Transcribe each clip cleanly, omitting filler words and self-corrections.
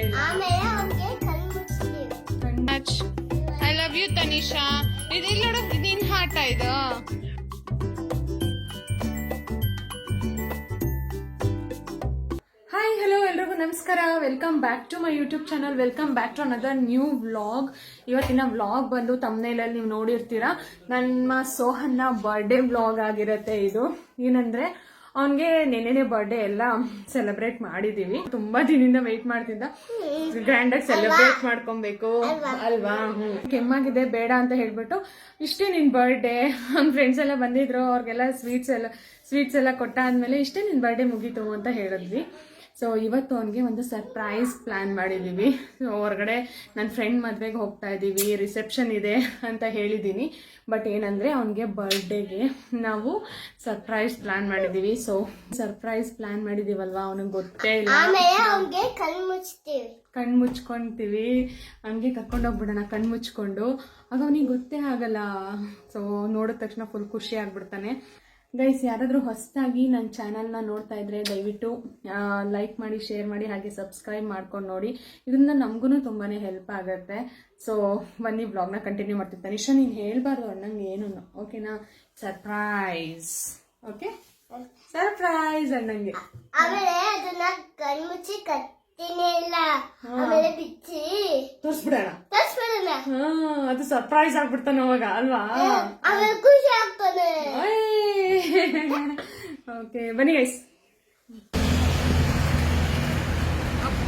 ಇಲ್ಲ. I love you Tanisha. ಇದು ಇಲ್ಲಿ ನೋಡು, ಇದು ನಿನ್ ಆಟ ಇದು. ಹಾಯ್ ಹಲೋ ಎಲ್ರಿಗೂ ನಮಸ್ಕಾರ. Welcome back to my YouTube channel. Welcome back to another new vlog. ಇವತ್ತಿನ ವ್ಲಾಗ್ ಬಂದು ತಮ್ನೇಲಲ್ಲಿ ನೀವು ನೋಡಿರ್ತೀರಾ. ನಮ್ಮ ಸೋಹನ್ನ ಬರ್ಡೇ ವ್ಲಾಗ್ ಆಗಿರತ್ತೆ ಇದು. ಏನಂದ್ರೆ ಅವನ್ಗೆ ನೆನ್ನೆನೆ ಬರ್ಡೇ ಎಲ್ಲ ಸೆಲೆಬ್ರೇಟ್ ಮಾಡಿದೀವಿ. ತುಂಬಾ ದಿನದಿಂದ ವೆಯ್ಟ್ ಮಾಡ್ತಿದ್ದ. ಗ್ರ್ಯಾಂಡ್ ಆಗಿ ಸೆಲೆಬ್ರೇಟ್ ಮಾಡ್ಕೊಬೇಕು ಅಲ್ವಾ. ಕೆಮ್ಮಾಗಿದೆ ಬೇಡ ಅಂತ ಹೇಳ್ಬಿಟ್ಟು, ಇಷ್ಟೇ ನಿನ್ ಬರ್ಡೇ, ಅವ್ನ ಫ್ರೆಂಡ್ಸ್ ಎಲ್ಲ ಬಂದಿದ್ರು, ಅವ್ರಿಗೆಲ್ಲ ಸ್ವೀಟ್ಸ್ ಎಲ್ಲ ಕೊಟ್ಟ ಆದ್ಮೇಲೆ ಇಷ್ಟೇ ನಿನ್ ಬರ್ಡೇ ಮುಗೀತು ಅಂತ ಹೇಳಿದ್ವಿ. ಸೊ ಇವತ್ತು ಅವನಿಗೆ ಒಂದು ಸರ್ಪ್ರೈಸ್ ಪ್ಲಾನ್ ಮಾಡಿದ್ದೀವಿ. ಹೊರಗಡೆ ನನ್ನ ಫ್ರೆಂಡ್ ಮದುವೆಗೆ ಹೋಗ್ತಾ ಇದ್ದೀವಿ, ರಿಸೆಪ್ಷನ್ ಇದೆ ಅಂತ ಹೇಳಿದ್ದೀನಿ. ಬಟ್ ಏನಂದರೆ ಅವನಿಗೆ ಬರ್ಡೇಗೆ ನಾವು ಸರ್ಪ್ರೈಸ್ ಪ್ಲಾನ್ ಮಾಡಿದ್ದೀವಿ. ಸೊ ಸರ್ಪ್ರೈಸ್ ಪ್ಲಾನ್ ಮಾಡಿದ್ದೀವಲ್ವಾ, ಅವನಿಗೆ ಗೊತ್ತೇ ಇಲ್ಲ. ಕಣ್ಣು ಮುಚ್ಕೊಂತೀವಿ, ಹಂಗೆ ಕರ್ಕೊಂಡೋಗ್ಬಿಡೋಣ ಕಣ್ಣು ಮುಚ್ಕೊಂಡು. ಆಗ ಅವನಿಗೆ ಗೊತ್ತೇ ಆಗಲ್ಲ. ಸೊ ನೋಡಿದ ತಕ್ಷಣ ಫುಲ್ ಖುಷಿ ಆಗ್ಬಿಡ್ತಾನೆ. ಗೈಸ್, ಯಾರಾದರೂ ಹೊಸದಾಗಿ ನನ್ನ ಚಾನಲ್ನ ನೋಡ್ತಾ ಇದ್ರೆ ದಯವಿಟ್ಟು ಲೈಕ್ ಮಾಡಿ, ಶೇರ್ ಮಾಡಿ, ಹಾಗೆ ಸಬ್ಸ್ಕ್ರೈಬ್ ಮಾಡ್ಕೊಂಡು ನೋಡಿ. ಇದರಿಂದ ನಮಗೂ ತುಂಬಾ ಹೆಲ್ಪ್ ಆಗುತ್ತೆ. ಸೊ ಬನ್ನಿ ವ್ಲಾಗ್ನ ಕಂಟಿನ್ಯೂ ಮಾಡ್ತೀನಿ. ತನಿಷಾ, ನೀನು ಹೇಳ್ಬಾರ್ದು ಅಣ್ಣಂಗೆ ಏನು, ಓಕೆನಾ? ಸರ್ಪ್ರೈಸ್. ಓಕೆ, ಸರ್ಪ್ರೈಸ್ ಅಣ್ಣಂಗೆ. ತೋರಿಸ್ಬಿಡೋಣ. ಅದು ಸರ್ಪ್ರೈಸ್ ಆಗ್ಬಿಡ್ತಾನೆ ಅವಾಗ ಅಲ್ವಾ. ಓಕೆ ಬನ್ನಿ ಗೈಸ್.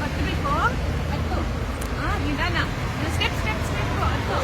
ಹತ್ತಬೇಕು, ಹತ್ತು. ನಿಧಾನ, ಸ್ಟೆಪ್ ಸ್ಟೆಪ್ ಸ್ಟೆಪ್ ಹತ್ತು.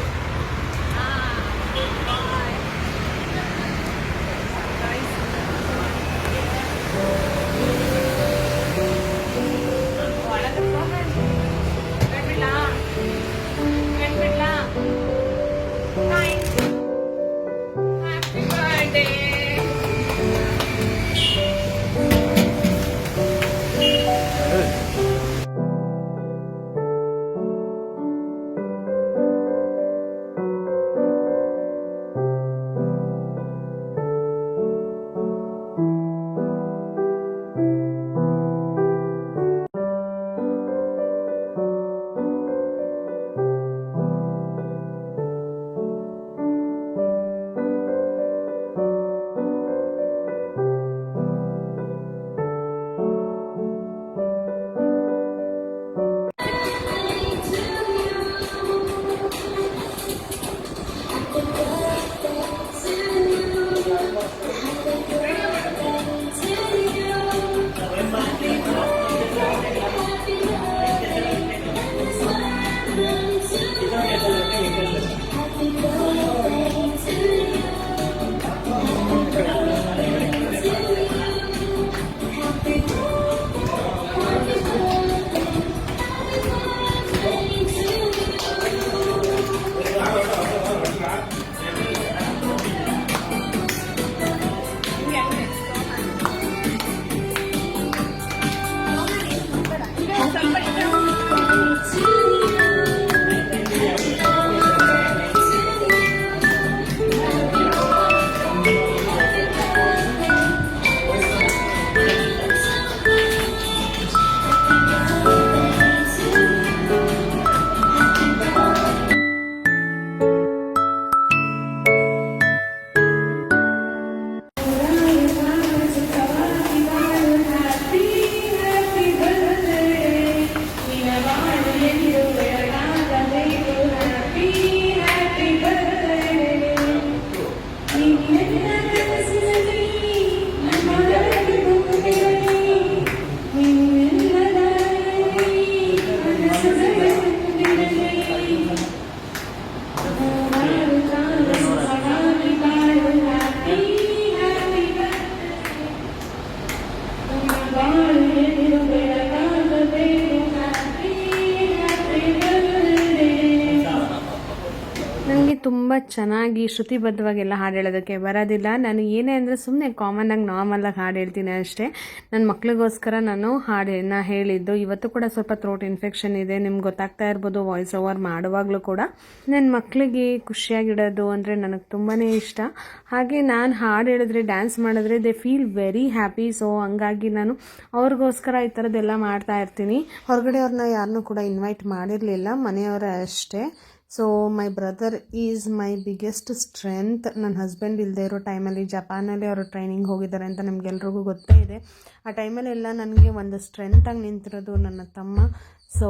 ಚೆನ್ನಾಗಿ ಶ್ರುತಿಬದ್ಧವಾಗೆಲ್ಲ ಹಾಡು ಹೇಳೋದಕ್ಕೆ ಬರೋದಿಲ್ಲ. ನಾನು ಏನೇ ಅಂದರೆ ಸುಮ್ಮನೆ ಕಾಮನ್ನಾಗಿ ನಾರ್ಮಲಾಗಿ ಹಾಡು ಹೇಳ್ತೀನಿ ಅಷ್ಟೇ. ನನ್ನ ಮಕ್ಳಿಗೋಸ್ಕರ ನಾನು ಹಾಡನ್ನು ಹೇಳಿದ್ದು. ಇವತ್ತು ಕೂಡ ಸ್ವಲ್ಪ ಥ್ರೋಟ್ ಇನ್ಫೆಕ್ಷನ್ ಇದೆ, ನಿಮ್ಗೆ ಗೊತ್ತಾಗ್ತಾ ಇರ್ಬೋದು ವಾಯ್ಸ್ ಓವರ್ ಮಾಡುವಾಗಲೂ ಕೂಡ. ನನ್ನ ಮಕ್ಕಳಿಗೆ ಖುಷಿಯಾಗಿಡೋದು ಅಂದರೆ ನನಗೆ ತುಂಬಾ ಇಷ್ಟ. ಹಾಗೆ ನಾನು ಹಾಡು ಹೇಳಿದ್ರೆ ಡ್ಯಾನ್ಸ್ ಮಾಡಿದ್ರೆ they feel very happy. So ಹಂಗಾಗಿ ನಾನು ಅವ್ರಿಗೋಸ್ಕರ ಈ ಥರದ್ದೆಲ್ಲ ಮಾಡ್ತಾ ಇರ್ತೀನಿ. ಹೊರಗಡೆ ಅವ್ರನ್ನ ಯಾರನ್ನೂ ಕೂಡ ಇನ್ವೈಟ್ ಮಾಡಿರಲಿಲ್ಲ, ಮನೆಯವರೇ ಅಷ್ಟೇ. So my brother is my biggest strength. ನನ್ನ ಹಸ್ಬೆಂಡ್ ಇಲ್ಲದೆ ಇರೋ ಟೈಮಲ್ಲಿ ಜಪಾನಲ್ಲಿ ಅವರು ಟ್ರೈನಿಂಗ್ ಹೋಗಿದ್ದಾರೆ ಅಂತ ನಮಗೆಲ್ರಿಗೂ ಗೊತ್ತೇ ಇದೆ. ಆ ಟೈಮಲ್ಲೆಲ್ಲ ನನಗೆ ಒಂದು ಸ್ಟ್ರೆಂತಾಗಿ ನಿಂತಿರೋದು ನನ್ನ ತಮ್ಮ. ಸೊ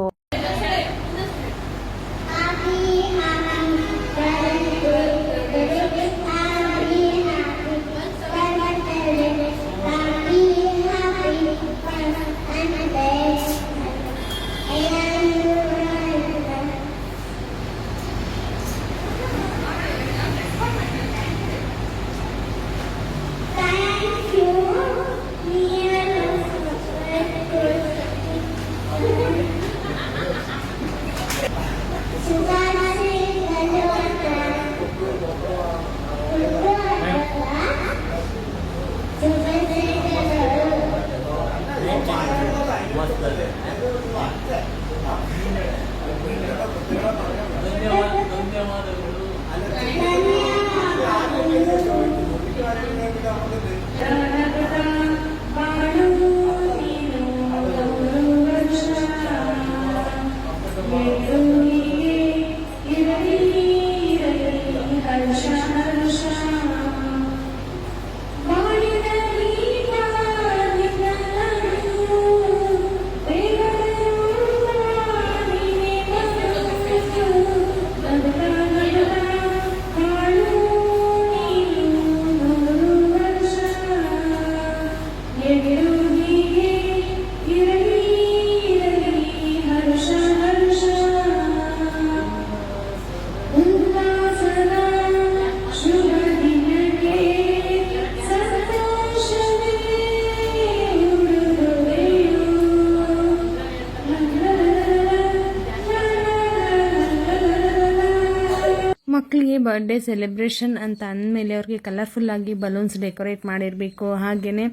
ಮಕ್ಕಳಿಗೆ ಬರ್ಡೇ ಸೆಲೆಬ್ರೇಷನ್ ಅಂತ ಅಂದಮೇಲೆ ಅವ್ರಿಗೆ ಕಲರ್ಫುಲ್ಲಾಗಿ ಬಲೂನ್ಸ್ ಡೆಕೋರೇಟ್ ಮಾಡಿರಬೇಕು, ಹಾಗೆಯೇ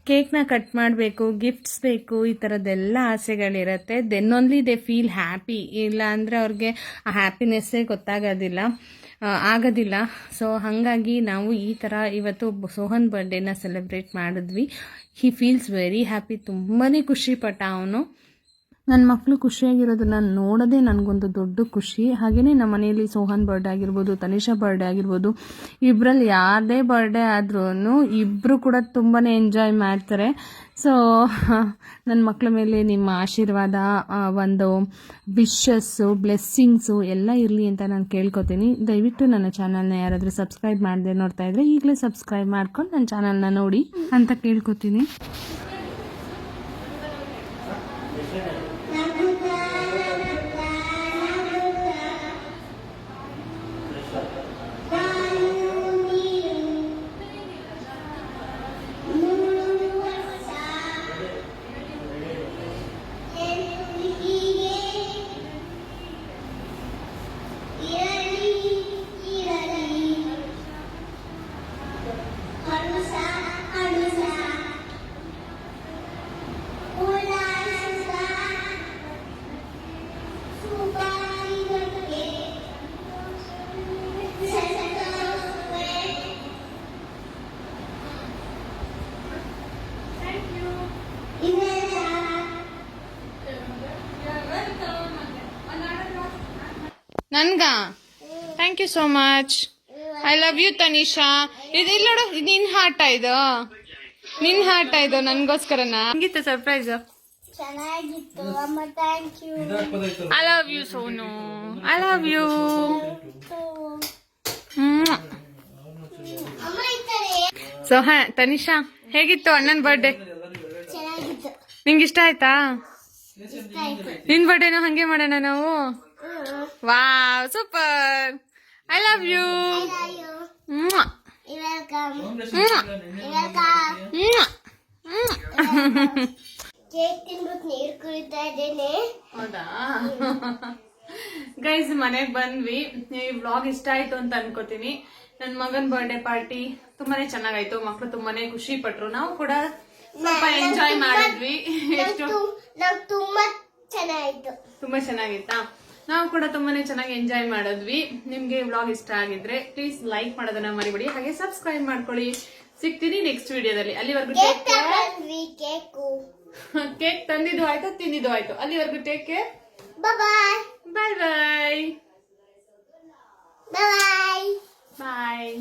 ಕೇಕ್ನ ಕಟ್ ಮಾಡಬೇಕು, ಗಿಫ್ಟ್ಸ್ ಬೇಕು, ಈ ಥರದ್ದೆಲ್ಲ ಆಸೆಗಳಿರುತ್ತೆ. Then only they feel happy. ಇಲ್ಲ ಅಂದರೆ ಅವ್ರಿಗೆ ಆ ಹ್ಯಾಪಿನೆಸ್ಸೇ ಆಗೋದಿಲ್ಲ. ಸೊ ಹಾಗಾಗಿ ನಾವು ಈ ಥರ ಇವತ್ತು ಸೋಹನ್ ಬರ್ಡೇನ ಸೆಲೆಬ್ರೇಟ್ ಮಾಡಿದ್ವಿ. He feels very happy. ತುಂಬಾ ಖುಷಿಪಟ್ಟ ಅವನು. ನನ್ನ ಮಕ್ಕಳು ಖುಷಿಯಾಗಿರೋದನ್ನ ನೋಡೋದೇ ನನಗೊಂದು ದೊಡ್ಡ ಖುಷಿ. ಹಾಗೆಯೇ ನಮ್ಮ ಮನೆಯಲ್ಲಿ ಸೋಹನ್ ಬರ್ಡೇ ಆಗಿರ್ಬೋದು, ತನಿಷಾ ಬರ್ಡೇ ಆಗಿರ್ಬೋದು, ಇಬ್ಬರಲ್ಲಿ ಯಾರದೇ ಬರ್ಡೇ ಆದ್ರೂ ಇಬ್ಬರು ಕೂಡ ತುಂಬಾ ಎಂಜಾಯ್ ಮಾಡ್ತಾರೆ. ಸೊ ನನ್ನ ಮಕ್ಕಳ ಮೇಲೆ ನಿಮ್ಮ ಆಶೀರ್ವಾದ, ಒಂದು ವಿಶಸ್ಸು, ಬ್ಲೆಸ್ಸಿಂಗ್ಸು ಎಲ್ಲ ಇರಲಿ ಅಂತ ನಾನು ಕೇಳ್ಕೊತೀನಿ. ದಯವಿಟ್ಟು ನನ್ನ ಚಾನಲ್ನ ಯಾರಾದರೂ ಸಬ್ಸ್ಕ್ರೈಬ್ ಮಾಡದೆ ನೋಡ್ತಾ ಇದ್ರೆ ಈಗಲೇ ಸಬ್ಸ್ಕ್ರೈಬ್ ಮಾಡ್ಕೊಂಡು ನನ್ನ ಚಾನಲ್ನ ನೋಡಿ ಅಂತ ಕೇಳ್ಕೊತೀನಿ. ನನ್ಗಾ thank you so much. I love you Tanisha. ಇದು ಇಲ್ಲ ನೋಡು, ಇದು ನಿನ್ನ ಹಾರ್ಟ ಇದು ನನಗೋಸ್ಕರನಾ? ಹೆಂಗಿತ್ತು ಸರ್ಪ್ರೈಸ್? ಚೆನ್ನಾಗಿತ್ತು ಅಮ್ಮ, thank you. I love you Sonu, I love you. So Tanisha, ಹೇಗಿತ್ತು ಅಣ್ಣನ ಬರ್ಡೇ? ಚೆನ್ನಾಗಿತ್ತು. ನಿಂಗೆ ಇಷ್ಟ ಆಯ್ತಾ? ನಿನ್ ಬರ್ಡೇನೂ ಹಂಗೆ ಮಾಡೋಣ ನಾವು. Wow, super. I love you. Cake ತಿನ್ಬಿಟ್ಟು ನೀರು ಕುಡಿತಾ ಇದ್ದೇನೆ. ಹೌದಾ? ಗೈಸ್ ಮನೆಗ್ ಬಂದ್ವಿ. ಈ ವ್ಲಾಗ್ ಇಷ್ಟ ಆಯ್ತು ಅಂತ ಅನ್ಕೋತೀನಿ. ನನ್ ಮಗನ್ ಬರ್ಡೇ ಪಾರ್ಟಿ ತುಂಬಾನೇ ಚೆನ್ನಾಗಾಯ್ತು. ಮಕ್ಳು ತುಂಬಾನೇ ಖುಷಿ ಪಟ್ರು. ನಾವು ಕೂಡ ಸ್ವಲ್ಪ ಎಂಜಾಯ್ ಮಾಡಿದ್ವಿ. ಎಷ್ಟು ನಾವು ತುಂಬಾ ಚೆನ್ನಾಗಿತ್ತು. ತುಂಬಾ ಚೆನ್ನಾಗಿತ್ತಾ? ನಾವು ಕೂಡ ತುಂಬಾನೇ ಚೆನ್ನಾಗಿ ಎಂಜಾಯ್ ಮಾಡಿದ್ವಿ. ನಿಮ್ಗೆ ವ್ಲಾಗ್ ಇಷ್ಟ ಆಗಿದ್ರೆ ಪ್ಲೀಸ್ ಲೈಕ್ ಮಾಡೋದನ್ನ ಮರಿಬೇಡಿ. ಹಾಗೆ ಸಬ್ಸ್ಕ್ರೈಬ್ ಮಾಡ್ಕೊಳ್ಳಿ. ಸಿಗ್ತೀನಿ ನೆಕ್ಸ್ಟ್ ವಿಡಿಯೋದಲ್ಲಿ. ಅಲ್ಲಿವರೆಗೂ ಟೇಕ್ ಕೇರ್. ಕೇಕ್ ತಂದಿದ್ದು ಆಯ್ತು, ತಿಂದಿದ್ದು ಆಯ್ತು. ಅಲ್ಲಿವರೆಗೂ ಟೇಕ್ ಕೇರ್. ಬಾಯ್ ಬಾಯ್ ಬಾಯ್ ಬಾಯ್ ಬಾಯ್.